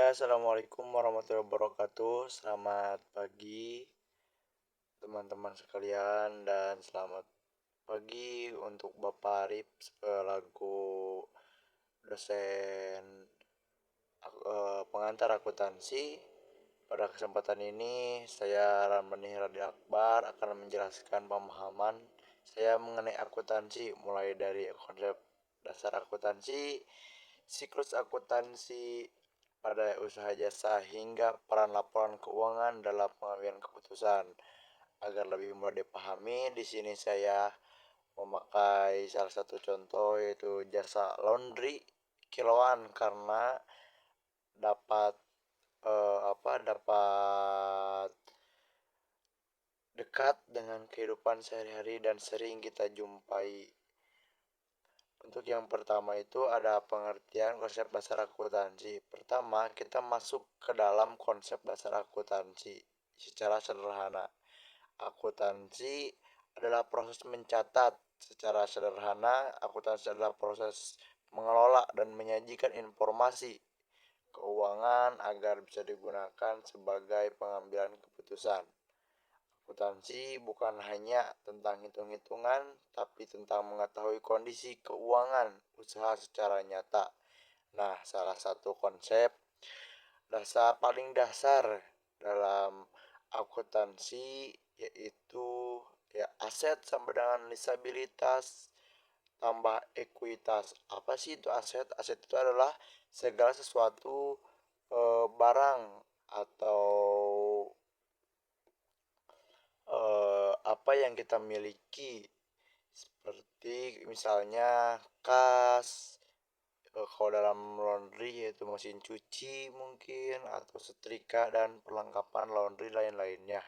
Ya, assalamualaikum warahmatullahi wabarakatuh. Selamat pagi, teman-teman sekalian, dan selamat pagi untuk Bapak Arif selaku dosen pengantar akuntansi. Pada kesempatan ini, saya Ramani Radi Akbar akan menjelaskan pemahaman saya mengenai akuntansi, mulai dari konsep dasar akuntansi, siklus akuntansi pada usaha jasa, hingga peran laporan keuangan dalam pengambilan keputusan. Agar lebih mudah dipahami, di sini saya memakai salah satu contoh, yaitu jasa laundry kiloan, karena dapat dapat dekat dengan kehidupan sehari-hari dan sering kita jumpai. Untuk yang pertama itu ada pengertian konsep dasar akuntansi. Pertama, kita masuk ke dalam konsep dasar akuntansi secara sederhana. Akuntansi adalah proses mencatat. Secara sederhana, akuntansi adalah proses mengelola dan menyajikan informasi keuangan agar bisa digunakan sebagai pengambilan keputusan. Akuntansi bukan hanya tentang hitung-hitungan, tapi tentang mengetahui kondisi keuangan usaha secara nyata. Nah, salah satu konsep paling dasar dalam akuntansi yaitu aset sama dengan liabilitas tambah ekuitas. Apa sih itu aset? Aset itu adalah segala sesuatu barang atau apa yang kita miliki, seperti misalnya kas, kalau dalam laundry yaitu mesin cuci mungkin, atau setrika dan perlengkapan laundry lain-lainnya.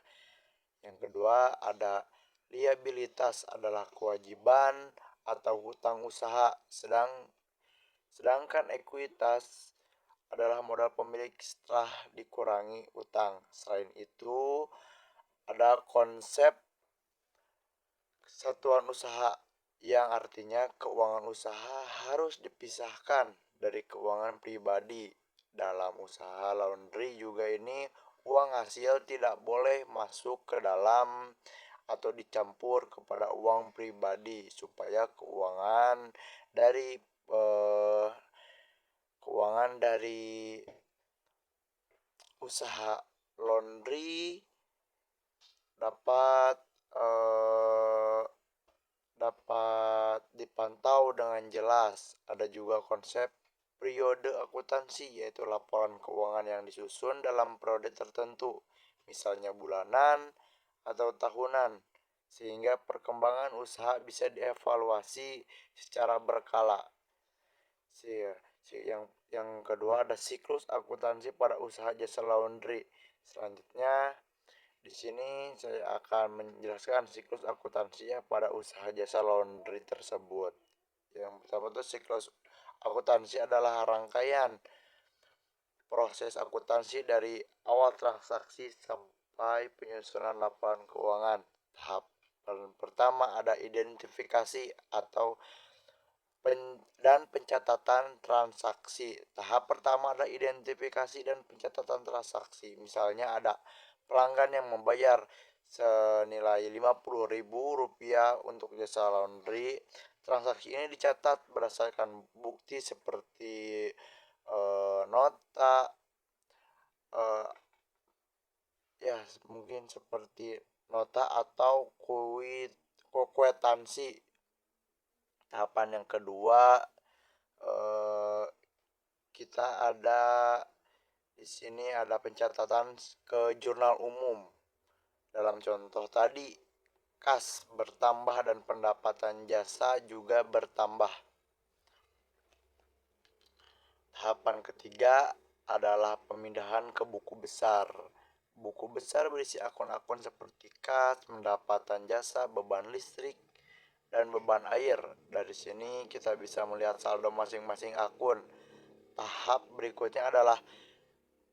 Yang kedua ada liabilitas, adalah kewajiban atau hutang usaha, sedangkan ekuitas adalah modal pemilik setelah dikurangi utang. Selain itu, ada konsep satuan usaha, yang artinya keuangan usaha harus dipisahkan dari keuangan pribadi. Dalam usaha laundry juga ini, uang hasil tidak boleh masuk ke dalam atau dicampur kepada uang pribadi, supaya dari eh, keuangan dari usaha laundry dapat eh, dapat dipantau dengan jelas. Ada juga konsep periode akuntansi, yaitu laporan keuangan yang disusun dalam periode tertentu, misalnya bulanan atau tahunan, sehingga perkembangan usaha bisa dievaluasi secara berkala. Yang kedua ada siklus akuntansi pada usaha jasa laundry. Selanjutnya, di sini saya akan menjelaskan siklus akuntansinya pada usaha jasa laundry tersebut. Yang pertama itu siklus akuntansi adalah rangkaian proses akuntansi dari awal transaksi sampai penyusunan laporan keuangan. Tahap pertama ada identifikasi atau dan pencatatan transaksi. Tahap pertama adalah identifikasi dan pencatatan transaksi. Misalnya ada pelanggan yang membayar senilai Rp50.000 untuk jasa laundry. Transaksi ini dicatat berdasarkan bukti seperti nota, mungkin seperti nota atau kwitansi. Tahapan yang kedua, kita ada di sini ada pencatatan ke jurnal umum. Dalam contoh tadi, kas bertambah dan pendapatan jasa juga bertambah. Tahapan ketiga adalah pemindahan ke buku besar. Buku besar berisi akun-akun seperti kas, pendapatan jasa, beban listrik, dan beban air. Dari sini kita bisa melihat saldo masing-masing akun. Tahap berikutnya adalah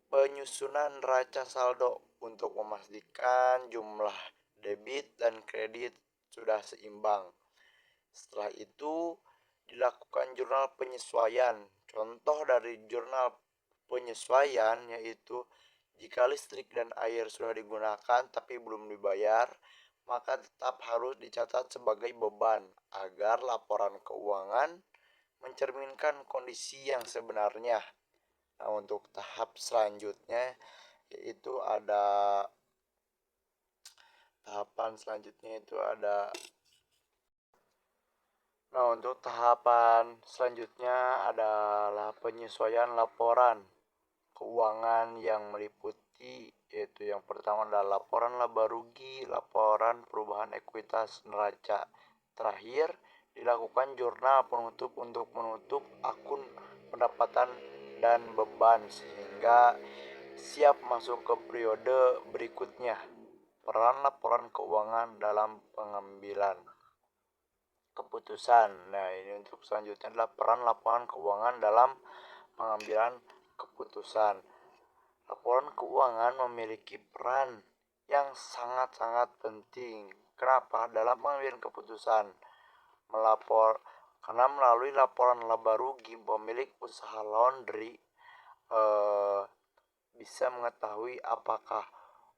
penyusunan neraca saldo untuk memastikan jumlah debit dan kredit sudah seimbang. Setelah itu dilakukan jurnal penyesuaian. Contoh dari jurnal penyesuaian, yaitu jika listrik dan air sudah digunakan tapi belum dibayar, maka tetap harus dicatat sebagai beban agar laporan keuangan mencerminkan kondisi yang sebenarnya. Nah, untuk tahap selanjutnya yaitu ada tahapan selanjutnya itu ada Nah, untuk tahapan selanjutnya adalah penyesuaian laporan keuangan yang meliputi, yaitu yang pertama adalah laporan laba rugi, laporan perubahan ekuitas neraca. Terakhir, dilakukan jurnal penutup untuk menutup akun pendapatan dan beban sehingga siap masuk ke periode berikutnya. Peran laporan keuangan dalam pengambilan keputusan. Nah, ini untuk selanjutnya adalah peran laporan keuangan dalam pengambilan keputusan. Laporan keuangan memiliki peran yang sangat-sangat penting. Kenapa? Dalam pengambilan keputusan. Karena melalui laporan laba rugi, pemilik usaha laundry bisa mengetahui apakah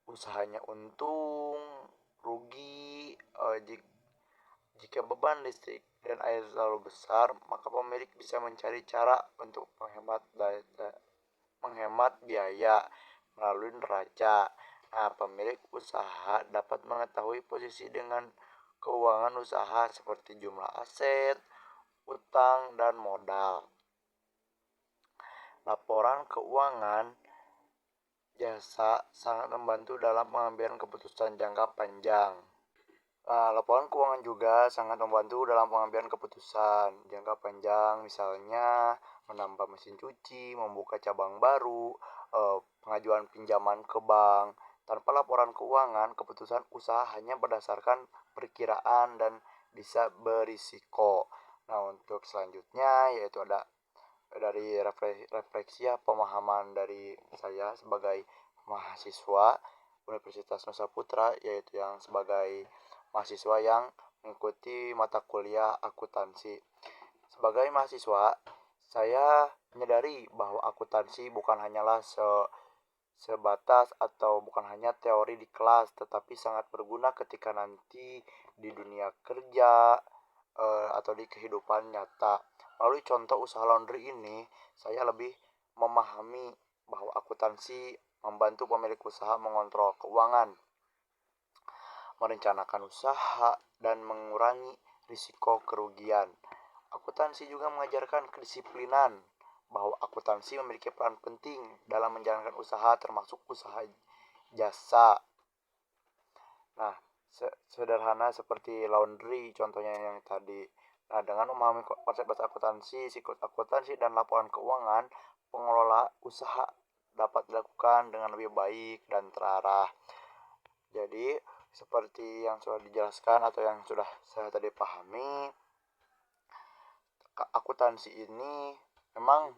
usahanya untung, rugi. Jika beban listrik dan air terlalu besar, maka pemilik bisa mencari cara untuk menghemat biaya melalui neraca. Nah, pemilik usaha dapat mengetahui posisi dengan keuangan usaha seperti jumlah aset, utang, dan modal. Laporan keuangan jasa sangat membantu dalam pengambilan keputusan jangka panjang. Laporan keuangan juga sangat membantu dalam pengambilan keputusan jangka panjang, misalnya menambah mesin cuci, membuka cabang baru, pengajuan pinjaman ke bank. Tanpa laporan keuangan, keputusan usaha hanya berdasarkan perkiraan dan bisa berisiko. Nah, untuk selanjutnya yaitu ada dari refleksi pemahaman dari saya sebagai mahasiswa Universitas Nusa Putra, yaitu yang sebagai mahasiswa yang mengikuti mata kuliah akuntansi. Sebagai mahasiswa, saya menyadari bahwa akuntansi bukan hanyalah sebatas atau bukan hanya teori di kelas, tetapi sangat berguna ketika nanti di dunia kerja atau di kehidupan nyata. Melalui contoh usaha laundry ini, saya lebih memahami bahwa akuntansi membantu pemilik usaha mengontrol keuangan, merencanakan usaha, dan mengurangi risiko kerugian. Akuntansi juga mengajarkan kedisiplinan, bahwa akuntansi memiliki peran penting dalam menjalankan usaha termasuk usaha jasa. Nah, sederhana seperti laundry contohnya yang tadi. Nah, dengan memahami konsep dasar akuntansi, siklus akuntansi, dan laporan keuangan, pengelola usaha dapat dilakukan dengan lebih baik dan terarah. Jadi, seperti yang sudah dijelaskan atau yang sudah saya tadi pahami, akuntansi ini memang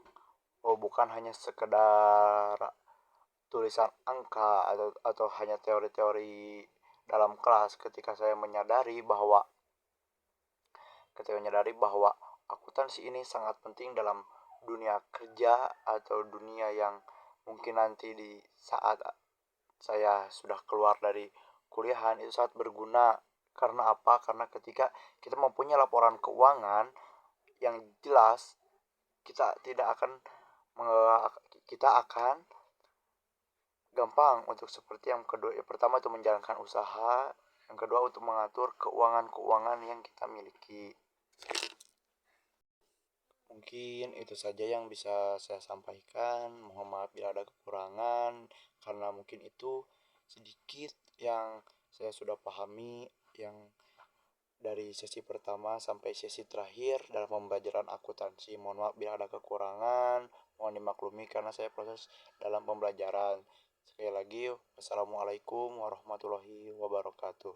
bukan hanya sekedar tulisan angka atau hanya teori-teori dalam kelas. Ketika saya menyadari bahwa akuntansi ini sangat penting dalam dunia kerja atau dunia yang mungkin nanti di saat saya sudah keluar dari kuliahan itu sangat berguna. Karena apa? Karena ketika kita mempunyai laporan keuangan yang jelas, kita akan gampang untuk seperti yang kedua. Yang pertama itu menjalankan usaha, yang kedua untuk mengatur keuangan yang kita miliki. Mungkin itu saja yang bisa saya sampaikan. Mohon maaf bila ada kekurangan, karena mungkin itu sedikit yang saya sudah pahami yang dari sesi pertama sampai sesi terakhir dalam pembelajaran akuntansi. Mohon maaf bila ada kekurangan, mohon dimaklumi karena saya proses dalam pembelajaran. Sekali lagi, wassalamualaikum warahmatullahi wabarakatuh.